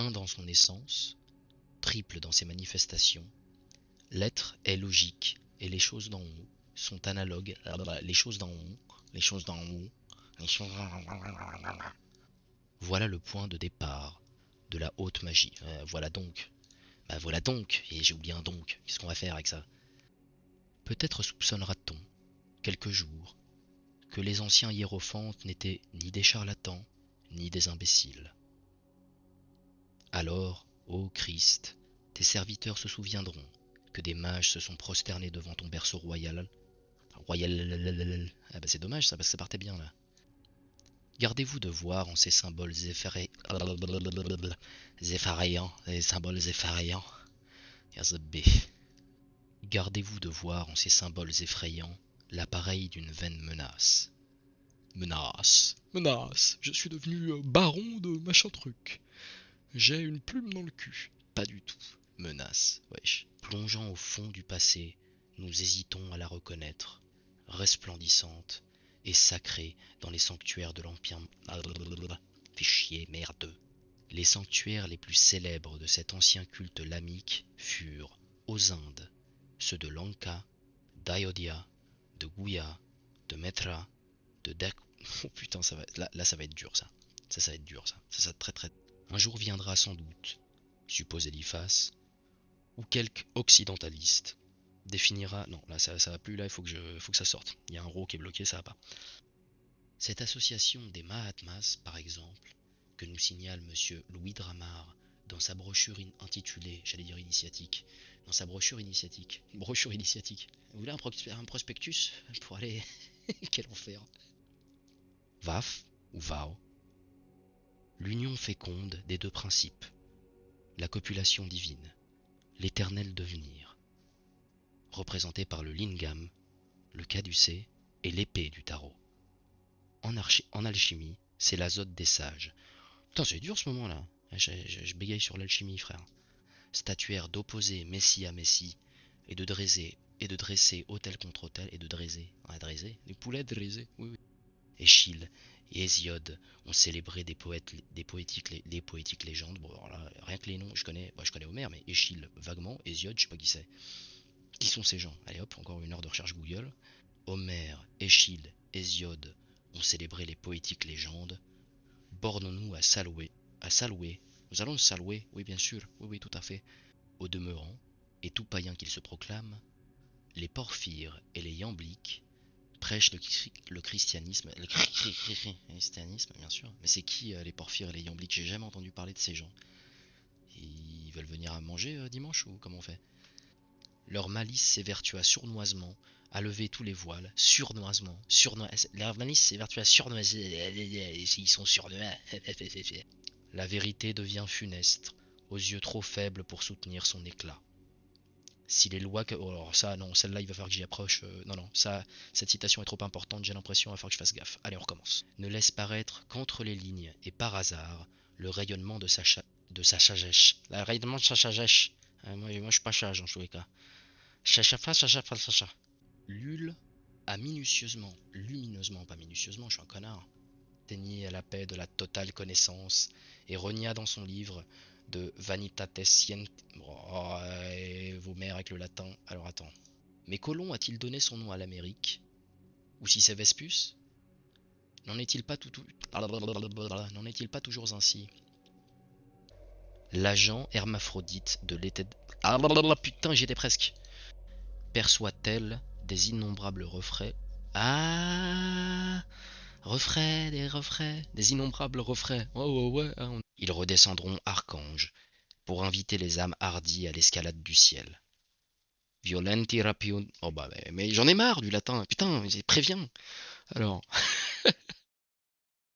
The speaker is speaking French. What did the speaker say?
un dans son essence, triple dans ses manifestations. L'être est logique, et les choses d'en haut sont analogues. Les choses d'en haut, les choses d'en haut, les choses... Voilà le point de départ de la haute magie. Voilà donc. Voilà donc, et j'ai oublié un donc. Qu'est-ce qu'on va faire avec ça? Peut-être soupçonnera-t-on, quelques jours, que les anciens hiérophantes n'étaient ni des charlatans, ni des imbéciles. Alors, ô Christ, tes serviteurs se souviendront que des mages se sont prosternés devant ton berceau royal. Ah bah c'est dommage ça, parce que ça partait bien là. Gardez-vous de voir en ces symboles effrayants, les symboles effrayants. Gardez-vous de voir en ces symboles effrayants l'appareil d'une vaine menace. Menace, menace, je suis devenu baron de machin truc. J'ai une plume dans le cul. Pas du tout. Menace, wesh. Plongeant au fond du passé, nous hésitons à la reconnaître, resplendissante et sacrée dans les sanctuaires de l'Empire... Fais chier, merdeux. Les sanctuaires les plus célèbres de cet ancien culte lamique furent, aux Indes, ceux de Lanka, d'Ayodhya, de Guyā, de Methra, de Dak... Oh putain, ça va... Là, ça va être dur, ça. Ça va être dur, ça. Ça très très... Un jour viendra sans doute, suppose Eliphas, où quelque occidentaliste définira... Non, là ça va plus, là il faut que ça sorte. Il y a un rho qui est bloqué, ça va pas. Cette association des Mahatmas, par exemple, que nous signale monsieur Louis Dramar dans sa brochure intitulée, j'allais dire initiatique, dans sa brochure initiatique, vous voulez un prospectus pour aller... Quel enfer. Vaf, ou Vao, l'union féconde des deux principes, la copulation divine, l'éternel devenir, représenté par le lingam, le caducée et l'épée du tarot. En alchimie, c'est l'azote des sages. Putain, c'est dur ce moment-là. Je bégaye sur l'alchimie, frère. Statuaire d'opposer Messie à Messie, et de dresser autel contre autel, et de dresser, des poulets dressés, oui. Échille et Hésiode ont célébré des poétiques légendes. Bon, alors là, rien que les noms, je connais Homère, mais Échille vaguement, Hésiode, je sais pas qui c'est. Qui sont ces gens? Allez hop, encore une heure de recherche Google. Homère, Échille, Hésiode ont célébré les poétiques légendes. Bornons-nous à salouer. Nous allons salouer, oui bien sûr, oui tout à fait. Au demeurant, et tout païen qu'il se proclame, les porphyres et les iambliques prêchent le christianisme. Le christianisme, bien sûr. Mais c'est qui les porphyres et les iambliques? J'ai jamais entendu parler de ces gens. Ils veulent venir à manger dimanche ou comment on fait? Leur malice s'évertua sournoisement à lever tous les voiles. Leur malice s'évertua sournoisement. Ils sont surnois. La vérité devient funeste, aux yeux trop faibles pour soutenir son éclat. Si les lois que... Oh, alors ça, non, celle-là, il va falloir que j'y approche. Non, ça, cette citation est trop importante, j'ai l'impression, il va falloir que je fasse gaffe. Allez, on recommence. Ne laisse paraître qu'entre les lignes, et par hasard, le rayonnement de sa sagesse. Le rayonnement de sa sagesse. Moi, je suis pas sage, en tous les cas. Chacha. Lul a lumineusement, pas minutieusement, je suis un connard, atteignit à la paix de la totale connaissance, et renia dans son livre de Vanitates Scient... Oh, vos mères avec le latin. Alors attends. Mais Colomb a-t-il donné son nom à l'Amérique? Ou si c'est Vespus? N'en est-il pas toujours ainsi? L'agent hermaphrodite de l'été... Putain, j'y étais presque. Perçoit-elle des innombrables refrains? Des innombrables refrains. Ouais. Ils redescendront archanges pour inviter les âmes hardies à l'escalade du ciel. Violenti rapium... Oh bah, mais j'en ai marre du latin. Putain, préviens. Alors...